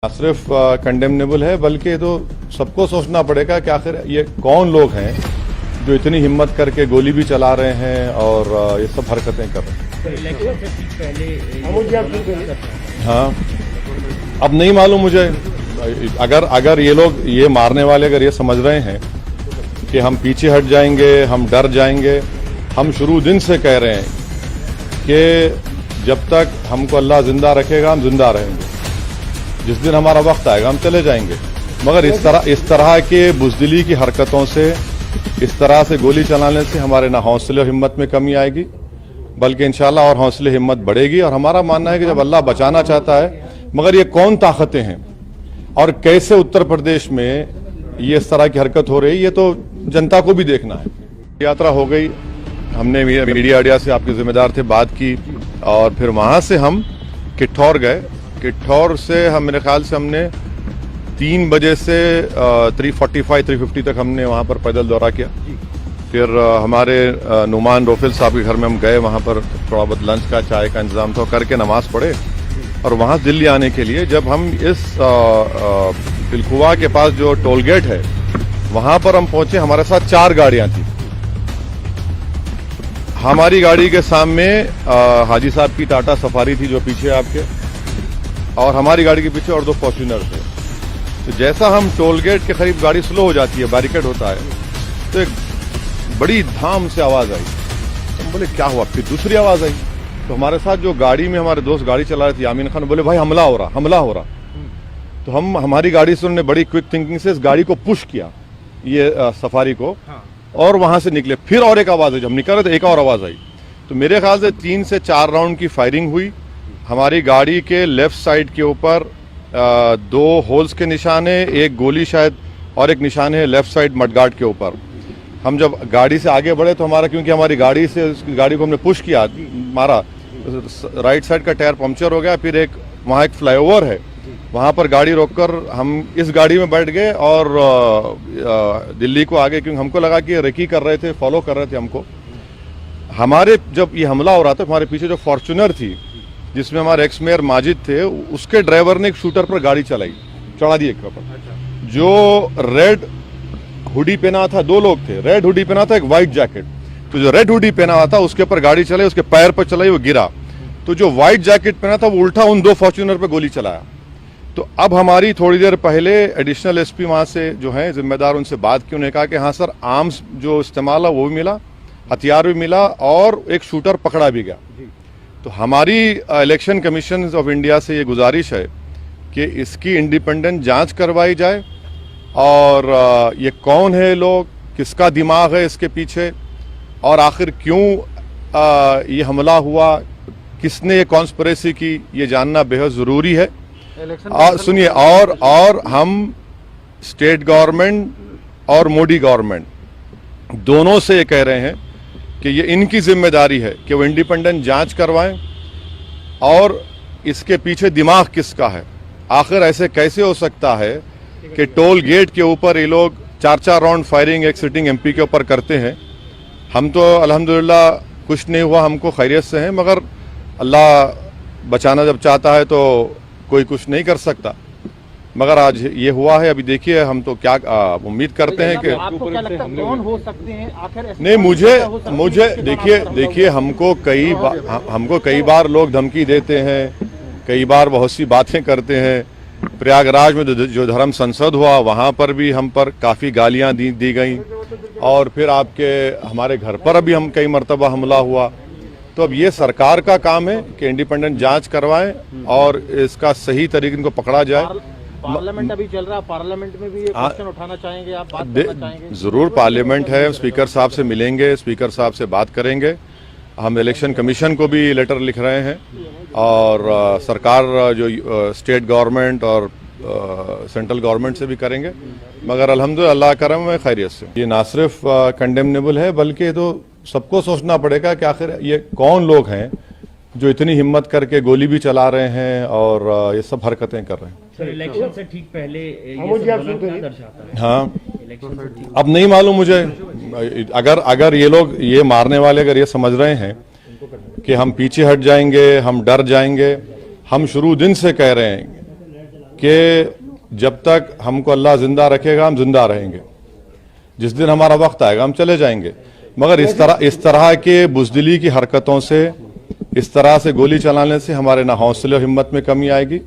सिर्फ कंडेमनेबल है बल्कि तो सबको सोचना पड़ेगा कि आखिर ये कौन लोग हैं जो इतनी हिम्मत करके गोली भी चला रहे हैं और ये सब हरकतें कर रहे हैं। हाँ, अब नहीं मालूम मुझे। अगर ये लोग ये मारने वाले अगर ये समझ रहे हैं कि हम पीछे हट जाएंगे, हम डर जाएंगे, हम शुरू दिन से कह रहे हैं कि जब तक हमको अल्लाह जिंदा रखेगा हम जिंदा रहेंगे। जिस दिन हमारा वक्त आएगा हम चले जाएंगे। मगर इस तरह के बुज़दिली की हरकतों से, इस तरह से गोली चलाने से हमारे ना हौसले और हिम्मत में कमी आएगी, बल्कि इंशाल्लाह और हौसले हिम्मत बढ़ेगी। और हमारा मानना है कि जब अल्लाह बचाना चाहता है, मगर ये कौन ताकतें हैं और कैसे उत्तर प्रदेश में ये इस तरह की हरकत हो रही है, ये तो जनता को भी देखना है। यात्रा हो गई, हमने मीडिया से आपके जिम्मेदार थे बात की और फिर वहां से हम किठौर गए। किठौर से हम मेरे ख्याल से हमने 3 बजे से 3:45-3:50 तक हमने वहाँ पर पैदल दौरा किया। फिर हमारे नुमान रोफिल साहब के घर में हम गए, वहाँ पर थोड़ा बहुत लंच का, चाय का इंतजाम था, करके नमाज पढ़े और वहाँ दिल्ली आने के लिए जब हम इस पिलखुवा के पास जो टोल गेट है वहाँ पर हम पहुंचे, हमारे साथ 4 गाड़ियाँ थी। हमारी गाड़ी के सामने हाजी साहब की टाटा सफारी थी जो पीछे आपके, और हमारी गाड़ी के पीछे और 2 फॉर्च्यूनर थे। तो जैसा हम टोल गेट के करीब गाड़ी स्लो हो जाती है, बैरिकेड होता है, तो एक बड़ी धाम से आवाज आई। तो हम बोले क्या हुआ? फिर दूसरी आवाज आई। तो हमारे साथ जो गाड़ी में हमारे दोस्त गाड़ी चला रहे थे, यामीन खान, बोले भाई हमला हो रहा। तो हमारी गाड़ी से उन्होंने बड़ी क्विक थिंकिंग से इस गाड़ी को पुश किया, ये सफारी को, और वहां से निकले। फिर और एक आवाज आई, जब हम निकल रहे थे एक और आवाज आई। तो मेरे ख्याल से 3 से 4 राउंड की फायरिंग हुई। हमारी गाड़ी के लेफ्ट साइड के ऊपर 2 होल्स के निशान है, एक गोली शायद, और एक निशान है लेफ्ट साइड मडगार्ड के ऊपर। हम जब गाड़ी से आगे बढ़े तो क्योंकि हमारी गाड़ी से उस गाड़ी को हमने पुश किया, मारा, राइट साइड का टायर पंक्चर हो गया। फिर वहाँ एक फ्लाईओवर है, वहाँ पर गाड़ी रोककर हम इस गाड़ी में बैठ गए और दिल्ली को आगे, क्योंकि हमको लगा कि रेकी कर रहे थे, फॉलो कर रहे थे हमको। हमारे जब ये हमला हो रहा था, हमारे पीछे जो फॉर्च्यूनर थी जिसमें हमारे एक्स मेयर माजिद थे, उसके ड्राइवर ने एक शूटर पर गाड़ी चढ़ा दी एक पर। जो रेड हुडी पहना था, 2 लोग थे, रेड हुडी पहना था, एक व्हाइट जैकेट। तो जो रेड हुडी पहना हुआ था उसके ऊपर गाड़ी चलाई, उसके पैर पर चलाई, वो गिरा। तो जो व्हाइट जैकेट पहना था वो उल्टा उन 2 फॉर्च्यूनर पर गोली चलाया। तो अब हमारी थोड़ी देर पहले एडिशनल एसपी वहां से जो है जिम्मेदार, उनसे बात की। उन्होंने कहा कि हाँ सर, आर्म्स जो इस्तेमाल है वो भी मिला, हथियार भी मिला और एक शूटर पकड़ा भी गया। तो हमारी इलेक्शन कमीशन ऑफ इंडिया से ये गुजारिश है कि इसकी इंडिपेंडेंट जांच करवाई जाए और ये कौन है लोग, किसका दिमाग है इसके पीछे, और आखिर क्यों ये हमला हुआ, किसने ये कॉन्स्पिरेसी की, ये जानना बेहद ज़रूरी है। और सुनिए, और हम स्टेट गवर्नमेंट और मोदी गवर्नमेंट दोनों से ये कह रहे हैं कि ये इनकी जिम्मेदारी है कि वो इंडिपेंडेंट जांच करवाएं और इसके पीछे दिमाग किसका है। आखिर ऐसे कैसे हो सकता है कि टोल गेट के ऊपर ये लोग 4-4 राउंड फायरिंग एक सिटिंग एमपी के ऊपर करते हैं। हम तो अल्हम्दुलिल्लाह कुछ नहीं हुआ, हमको खैरियत से हैं, मगर अल्लाह बचाना जब चाहता है तो कोई कुछ नहीं कर सकता। मगर आज ये हुआ है। अभी देखिए, हम तो क्या उम्मीद करते हैं कि आपको क्या लगता है कौन हो सकते हैं आखिर? नहीं, मुझे देखिए हमको कई बार लोग धमकी देते हैं, कई बार बहुत सी बातें करते हैं। प्रयागराज में जो धर्म संसद हुआ वहां पर भी हम पर काफी गालियां दी गई, और फिर हमारे घर पर अभी हम कई मरतबा हमला हुआ। तो अब ये सरकार का काम है कि इंडिपेंडेंट जांच करवाएं और इसका सही तरीके इनको पकड़ा जाए। पार्लियामेंट अभी चल रहा है, पार्लियामेंट में भी ये क्वेश्चन उठाना चाहेंगे आप, बात करना चाहेंगे? जरूर, पार्लियामेंट है, स्पीकर साहब से मिलेंगे, स्पीकर साहब से बात करेंगे। हम इलेक्शन कमीशन को भी लेटर लिख रहे हैं और सरकार जो स्टेट गवर्नमेंट और सेंट्रल गवर्नमेंट से भी करेंगे। मगर अल्हम्दुलिल्लाह अल्लाह करम में खैरियत से। ये ना सिर्फ कंडेमनेबल है बल्कि तो सबको सोचना पड़ेगा कि आखिर ये कौन लोग हैं जो इतनी हिम्मत करके गोली भी चला रहे हैं और ये सब हरकतें कर रहे हैं। सर, इलेक्शन से ठीक पहले ये दर्शाता है। हाँ, इलेक्शन से ठीक अब नहीं मालूम मुझे। अगर ये लोग ये मारने वाले अगर ये समझ रहे हैं कि हम पीछे हट जाएंगे, हम डर जाएंगे, हम शुरू दिन से कह रहे हैं कि जब तक हमको अल्लाह जिंदा रखेगा हम जिंदा रहेंगे, जिस दिन हमारा वक्त आएगा हम चले जाएंगे। मगर इस तरह के बुज़दिली की हरकतों से, इस तरह से गोली चलाने से हमारे ना हौसले और हिम्मत में कमी आएगी,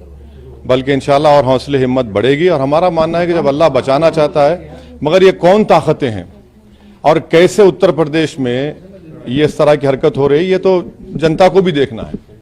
बल्कि इंशाल्लाह और हौसले हिम्मत बढ़ेगी। और हमारा मानना है कि जब अल्लाह बचाना चाहता है, मगर ये कौन ताकतें हैं और कैसे उत्तर प्रदेश में ये इस तरह की हरकत हो रही है, ये तो जनता को भी देखना है।